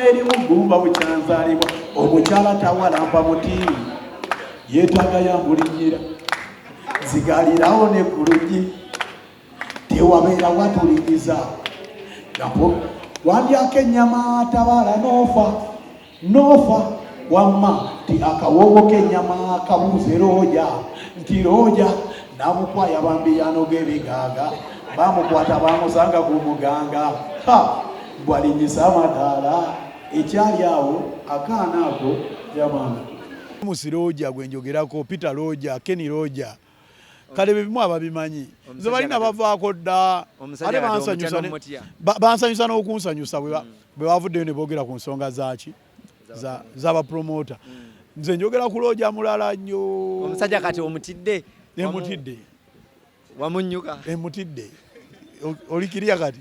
Ennyama eri mu ggumba bukyanzaalibwa omukyala tawalampa muti yeetaaga yambulinyira zigalirawo ne ku luggi tewabeera watuligiza wandyako ennyama tabaala n'ofa wamma ti akawoowo k'ennyama kabuuze Looja nti Looja n'amukwaya bambiyano g'ebigaaga bamukwata bamusanga ku muganga bwalinyisa amadaala ekyali awo akaana ako yamaana musi Looja gwe njogerako Peter Looja Kenny Looja kale bebimu ababimanyi nze balina bavaako dda ate bansanyusa n'okunsanyusa bwe bavuddeyo ne boogera ku nsonga zaki z'abapromota nze njogera ku Looja mulala nnyo omusajja kati omutidde emutidde wamunnyuka emutidde olikirya kati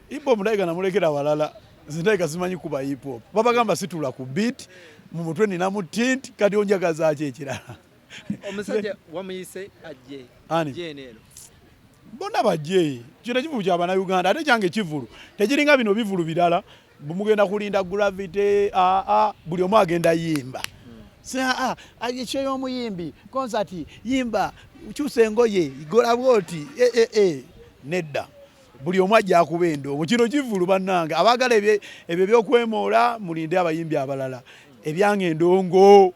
hip hop ndayiga namulekera walala zindayiga simanyi kuba hip hop babagamba situla ku beat mu mutwe ninamu tint kati onjagaza ki ekirala omusajja wamuyise ajje jenero bonna bajje kino ekivulu kya bannayuganda ate kyange ekivulu tekiringa bino bivulu birala mugenda kulinda gravity buli omu agenda yimba ekyey'omuyimbi konsati yimba kyusa engoye igola bwoti nedda buli omu ajja akuba endongo kino kivulu bannange abaagala ebyo by'okwemoola mulinde abayimbi abalala ebyange endongo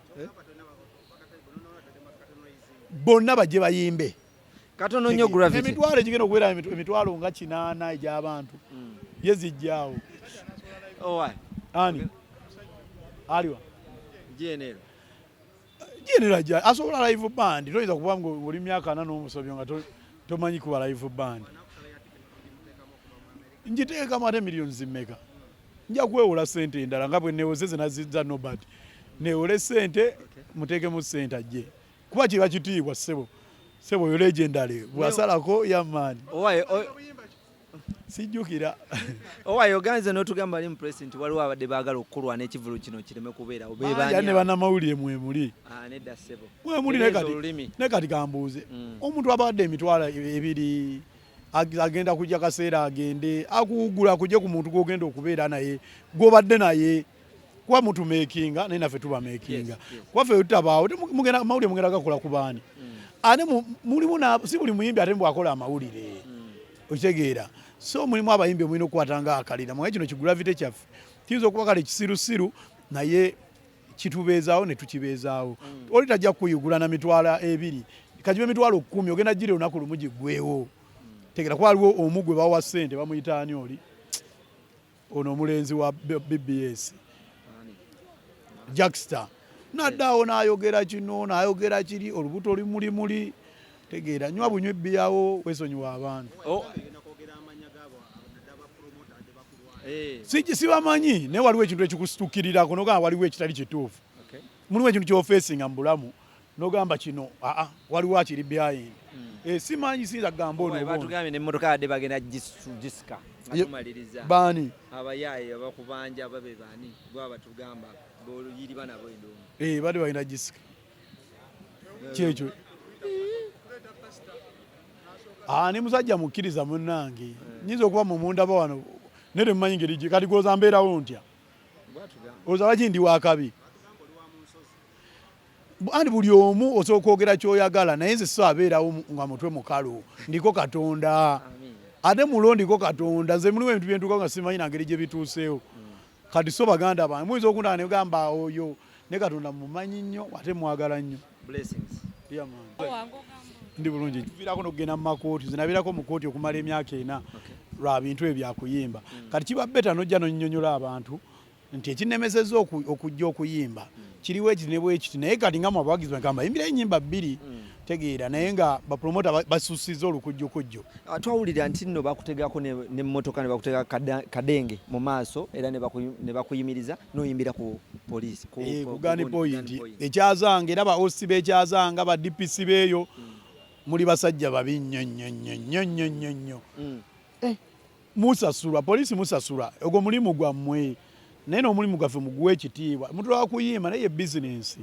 bonna bajje bayimbe katono nnyo gravity emitwalo egigenda okubeera emitwalo nga 8 egy'abantu ye zijjaawo ani aliwa jenero ajja asobola live band toyinza kuba nga oli myaka 4 n'omusobyo nga tomanyi kuba live band njiteekamu ate miliyoni zimmeka nja kwewola sente endala nga bwe neewozeze nazizza nobody neewole sente muteekemu sente ajje kuba kiba kitiibwa ssebo yo legendary bwasalako yamaani sijjukira owayo oganze n'otugamba ali mu president waliwo abadde baagala okukulwa n'ekivulu kino kireme kubeerawo ne bannamawulire mwemuli nedda ssebo mwemuli ne kati kambuuze omuntu abadde emitwalo ebiri agenda kujja kaseera agende akuwugula kujje ku muntu gw'ogenda okubeera naye gw'obadde naye kuba mutumeekinga naye naffe tuba meekinga kuba ffe tutabaawo amawulire mugenda gakola ku baani ate mulimu si buli muyimbi ate bwakola amawulire okitegeera so mulimu abayimbi mulina okukwatanga akalira mwaye kino kigravity kyaffe kiyinza okuba kale kisirusiru naye kitubeezaawo ne tukibeezaawo oli tajja kuyigula na mitwalo ebiri kajibe emitwalo 10 ogenda gira olunaku lumu giggwewo tegera kuba waliwo omu gwe bawa ssente bamuyita ani oli ono omulenzi wa BBS Jackster naddaawo n'ayogera kino n'ayogera kiri olubuto olumulimuli tegeera nywa bunywa ebbiyawo weesonyiwa abantu sibamanyi naye waliwo ekintu ekikusitukirirako nogamba waliwo ekitali kituufu mulimu ekintu kyofeesinga mu bulamu nogamba kino waliwo akiri behind simanyi siyinza kugamba ono batugambye n'emmotoka yadde bagenda gisika atumaliriza baani abayaaye abakubanja ababe baani bwa batugamba boyiriba nabo endongo badde balina gisika kyekyo ne musajja mukkiriza munnange nyinza okuba mumundaba wano nere mmanyi ngeri kati goza mbeerawo ntya oza bakindi wakabi andi buli omu osobola okwogera kyoyagala naye nze so abeerawo nga mutwe mukalu ndiko Katonda ate mulo ndiko Katonda nze mulimu ebintu byentuuka nga simanyi nangeri gye bituuseewo kati so baganda bange muyinza okundaba ne gamba oyo ne Katonda mumanyi nnyo ate mwagala nnyo ndi bulungi tuviirako n'okugenda mu makooti nze nabeerako mu kooti okumala emyaka 4 lwa bintu ebyo byakuyimba kati kiba beta nojja nonyonyola abantu nti ekinemesezza okujja okuyimba kiriwo ekiti ne bwekiti naye kati nga mwabawagizi bagamba yimbira ennyimba 2 tegeera naye nga bapromota basusiza olukujjukujju twawulira nti nno bakutegako n'emmotoka ne bakutega kadenge mu maaso era ne bakuyimiriza n'oyimbira ku poliisi ku Gun Point ekyazanga era ba OC bekyazanga ba DPC beeyo muli basajja babi nnyo musasulwa poliisi musasulwa ogwo mulimu gwammwe naye n'omulimu gwaffe muguwa ekitiibwa mutula kuyimba naye bizinensi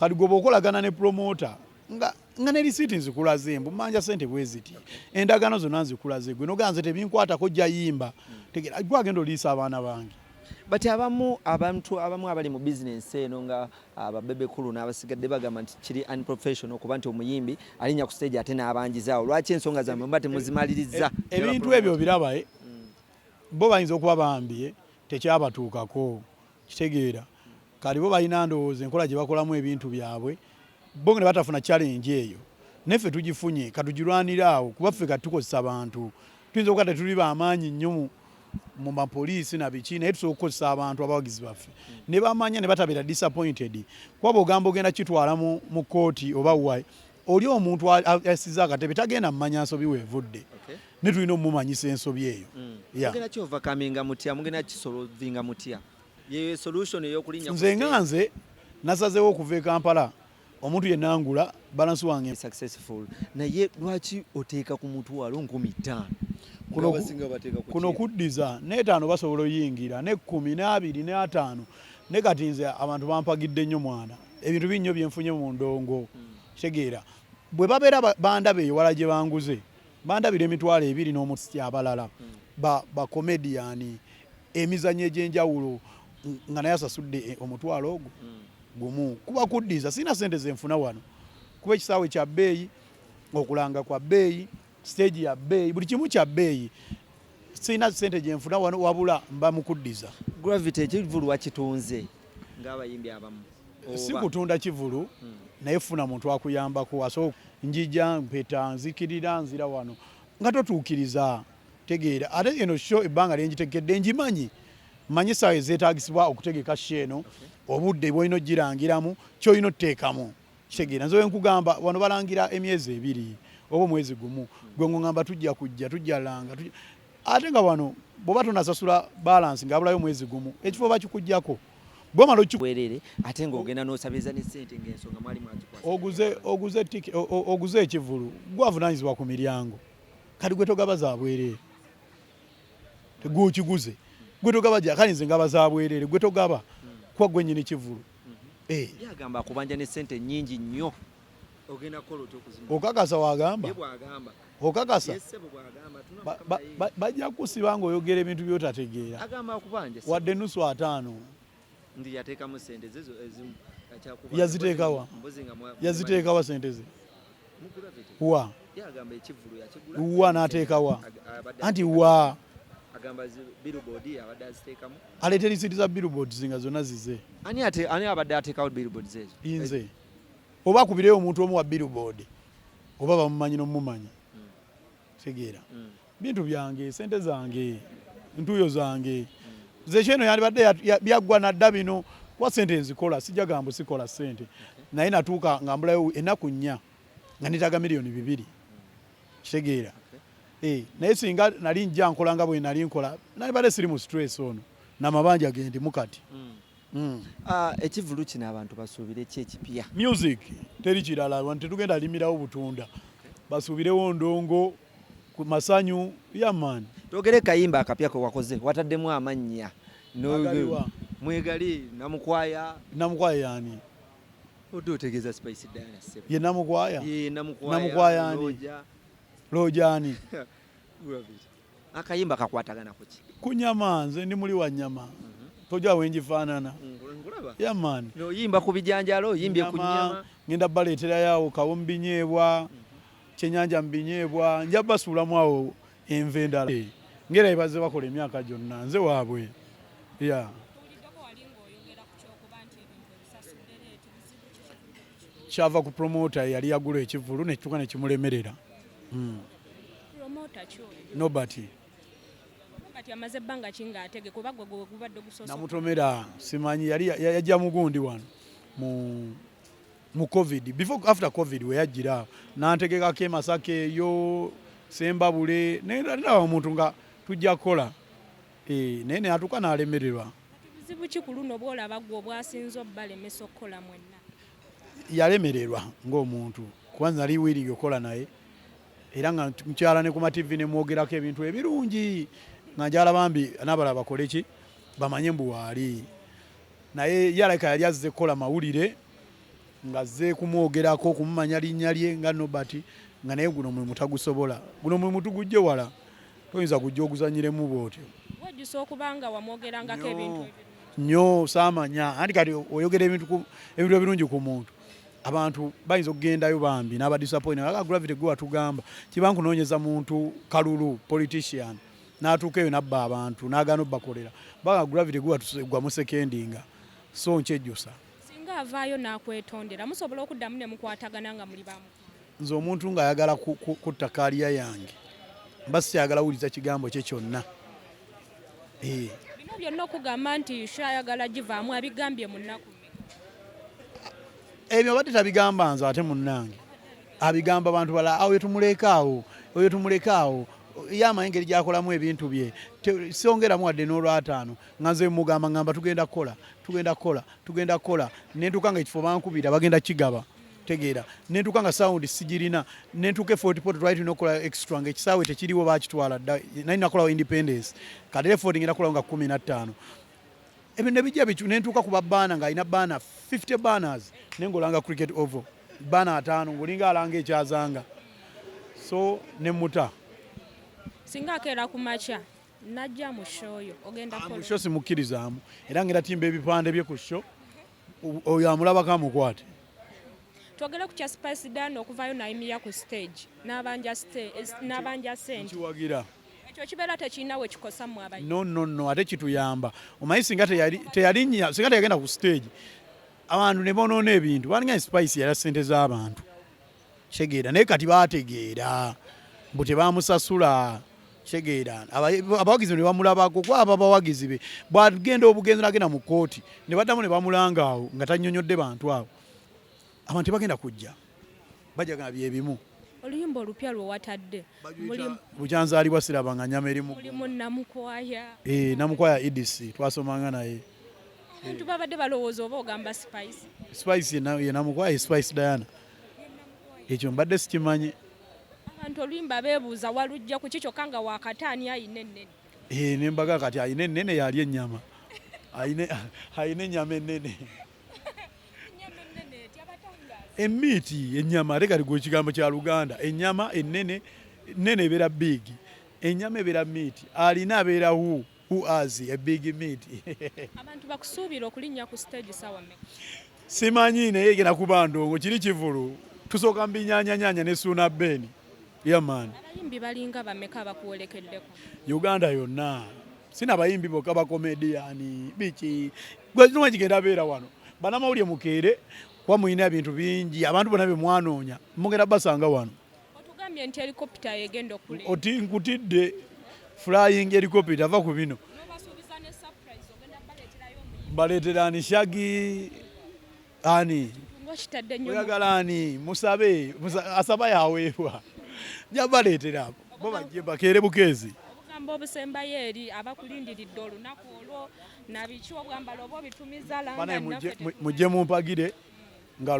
kati gwe bw'okolagana ne promoter nga ne risiiti nzikulaze mbu manja sente bweziti endagano zonna nzikulaze gwe noganze tebinkwatako jja yimba tegera gwagenda oliisa abaana bange. But abantu abamu abali mu business eno nga ababebekulu n'abasigadde bagamba nti kiri unprofessional kuba nti omuyimbi alinya ku stage ate n'abanjizaawo. Lwaki ensonga zammwe mba temuzimaliriza? Ebintu ebyo biraba bo bayinza okuba bambye tekyabatuukako kitegeera kati bo balina ndowooza enkola gye bakolamu ebintu byabwe bo ne batafuna challenge eyo neffe tugifunye katugirwaniraawo kuba ffe katukozesa abantu tuyinza okuba tetuli bamaanyi nnyo mu mapoliisi na biki naye tusobola okukozesa abantu abawagizi baffe ne bamanya ne batabeera disappointed kuba bw'ogamba ogenda kitwala mu kooti oba wayi oli omuntu asize akatebe tagenda mumanya nsobi weevudde ne tulina omumanyisa ensobi eyo. Mugenda kyovakaminga mutya mugenda kisolovinga mutya ye solution ey'okulinnya nze nga nze nasazeewo okuva e Kampala omuntu yenna angula balansi wange successful naye lwaki oteeka ku mutwalo 15,000 kuno kuddiza n'etaano basobola oyingira ne 10 ne 20 ne 5 ne kati nze abantu bampagidde nnyo mwana ebintu binnyo byenfunye mu ndongo kitegeera bwe babeera bandaba eyo wala gye banguze bandabira emitwalo 2 n'omuti abalala ba comedian emizannyo egy'enjawulo nga naye asasudde omutwalo ogwo gumu kuba kuddiza sina sente zenfuna wano kuba ekisaawe kya bbeeyi okulanga kwa bbeeyi stage ya bbeeyi buli kimu kya bbeeyi sina sente gyenfuna wano wabula mba mukuddiza. Gravity ekivulu wakitunze ng'abayimbi abamu si kutunda kivulu naye funa muntu akuyambako aso njija mpeta nzikirira nzira wano nga totuukiriza tegeera ate eno show ebbanga lyenjitekedde njimanyi manyi saa ezeetaagisibwa okutegeka sheno obudde bw'olina ogirangiramu ky'olina otteekamu kitegeera nze nkugamba wano balangira emyezi 2 oba omwezi gumu gwe ngamba tujja kujja tujjalanga ate nga wano bw'oba tonasasula balance ng'abulayo omwezi gumu ekifo bakikuggyako bwomala okikwerere ate ng'ogenda n'osabiriza ne ssente ng'ensonga mwali mwakikwasa oguze ekivulu gwavunaanyizibwa ku miryango kati gwe togaba za bwerere tegwokiguze gwe togaba kale nze ngaba za bwerere gwe togaba kuba gwe nnyini kivulu yagamba akubanja ne ssente nnyingi nnyo ogenda kukola otya okuzima okakasa wagamba okakasa bajja kusiba ng'oyogera ebintu by'otategeera agamba akubanja wadde nusu 5 ndi yateekamu ssente zezo ezimu yaziteekawa ssente ze wa yagamba ekivulu yakigula wa n'ateekawa anti wa agamba billboard abadde aziteekamu aleeta risiiti za billboard zinga zonna zize ani abadde ateekawo billboard zezo nze oba akubireyo omuntu omu wa billboard oba bamumanyi n'omumumanyi tegeera bintu byange sente zange ntuuyo zange nze kyeno yandibadde byaggwa nadda bino kuba sente nzikola sijja gamba sikola sente naye natuuka nga mbulayo ennaku 4 nga netaga miliyoni 2 kitegeera naye singa nali njja nkola nga bwe nali nkola nandibadde siri mu stress ono n'amabanja gendimu kati. Ekivulu kino abantu basuubire ki ekipya? Music teri kirala wantu tetugenda limirawo butunda basuubirewo ndongo ku masanyu yaman togere kayimba akapya ko wakoze wataddemu amannya mwegali namukwaya yani odotegeza Spice Diana sebo ye namukwaya yani lojani akayimba kakwatagana kuki kunyama nze ndi muli wa nyama toja wenjifaanana yaman no yimba ku bijanjalo yimbye kunyama ngenda baleetera yawo kawumbinyeebwa kyenyanja mbinyeebwa nja basuulamu awo enva endala ngera ibaze bakola emyaka gyonna nze waabwe kyava ku promoter yali yagula ekivulu nekituka nekimulemerera nobody amaze ebbanga kinga atege kuba gwe gubadde gusoso namutomera simanyi yali yajja mugundi wano mu covid before after covid we yajira nantegeka ke Masake yo Sembabule nenda omuntu nga tujja kola nene atuka nalemererwa bizibu kikulu no bwola bagwo obwasinzo bale mesokola mwenna yalemererwa ng'omuntu kwanza ali wiri yokola naye era nga mkyala ne ku TV ne mwogerako ebintu ebirungi nga njala bambi nabala bakole ki bamanye mbu wali naye yalaka yali azze kola mawulire nga zze kumwogerako kumumanya linnya lye nga Nobati nga naye guno mwe mutagusobola guno mwe mutugujje wala toyinza kujja oguzanyiremu bwotyo wajjusa okubanga wamwogerangako ebintu nnyo saamanya anti kati oyogera ebintu ebirungi ku muntu abantu bayinza okugendayo bambi n'abadisappointing aga gravity gwe watugamba kiba nkunoonyeza muntu kalulu politician n'atuuka eyo nabba abantu n'agaana obbakolera baga gravity gwe gwamu sekendinga so nkyejjusa singa avaayo n'akwetondera musobola okuddamu ne mukwatagana nga muli bamu nze omuntu ng'ayagala kutta kaaliya yange mba siyagala wuliriza kigambo kye kyonna bino byonna okugamba nti ayagala givaamu abigambye mu nnaku ebyo badde tabigamba nze ate munnange abigamba abantu balala awo oyo tumulekaawo ye amanyi engeri gyakolamu ebintu bye songeramu wadde n'olwataano nga nze mugamba ngamba tugenda kukola nentuuka nga ekifo bankubira bagenda kigaba tegeera nentuuka nga sound sigirina nentuuka effort twali tulina okukola extra nga ekisaawe tekiriwo bakitwala dda nali nakolawo independence kati effort ngenda kukolawo nga 15 ebyo ne bijja bicu nentuuka ku babaana ng'alina baana 50 banners nengolanga cricket oval baana 5 ng'olinga alanga ekyazanga so nemuta singa akeera ku makya najja mu shoyo ogenda mu show simukkirizamu era ngenda timba ebipande bye ku show oyo amulabako amukwate twogere ku kya Spice Dan okuvaayo n'ayimira ku stage n'abanja sente kiwagira ekyo kibeera tekirina we kikosa mu abayi no ate kituyamba omanyi singa teyagenda ku stage abantu ne bonoona ebintu balinga Spice yala sente z'abantu kyegeera naye kati baategeera mbu tebamusasula kyegeera abawagizi ne bamulabako kwaba abawagizi be bwagenda obugenzi nagenda mu kooti ne baddamu ne bamulanga awo nga tannyonnyodde bantu abo abantu tebagenda kujja bajagana byebimu oluyimba olupya lwe watadde bukyanzaalibwa sirabanga nyama erimu mulimu namukwaya namukwaya EDC twasomanga naye abantu babadde balowooza oba ogamba Spice ye namukwaya Spice Diana ekyo mbadde sikimanyi abantu oluyimba beebuuza walujja ku kikyokka nga wakataani ayina ennene nembaga kati ayina ennene yali ennyama ayina ennyama ennene emiiti ennyama ate kati gwekigambo kya Luganda ennyama ennene ebeera big ennyama ebeera miiti alina abeera who has a big meat abantu bakusuubira okulinnya ku stage sawa me simanyi naye gena kuba ndongo kiri kivulu tusooka mbinyanyanyanya ne Suna Ben yamaani abayimbi balinga bameka bakuwolekeddeko Uganda yonna sina bayimbi bokka bakomediani biki gwezuma kigenda beera wano banamawulire mukeere kwa muyina ebintu bingi abantu bonna bemwanoonya mugenda basanga wano otugambye nti helicopter yegenda okule oti nkutidde flying helicopter ava ku bino baleetera ani Shaggy ani oyagala ani musabe asaba yaweebwa jabaleetera bo bajje bakeere bukeezi obugamba obusembayo eri abakulindiridde olunaku olwo nabiki obwambala oba obitumiza langa mujje mumpagire nga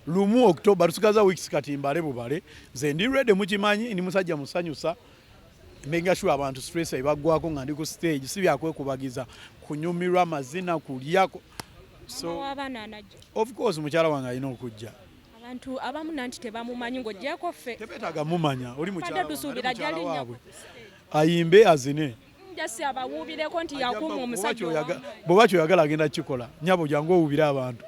lumu October tusigaza weeks kati mbale bubale nze ndi ready mukimanyi ni musajja musanyusa mbenga sure abantu stress ebagwako nga ndi ku stage si byakwekubagiza kunyumirwa amazina kulyako so of course mukyala wange alina okujja abantu abamu nanti tebamumanyi ng'oggyeko ffe tebetaaga mumanya oli mukyala waabwe ayimbe azine njasi abawuubireko nti yakuuma omusajja bw'oba kyoyagala agenda kikola nyabo jangu owuubire abantu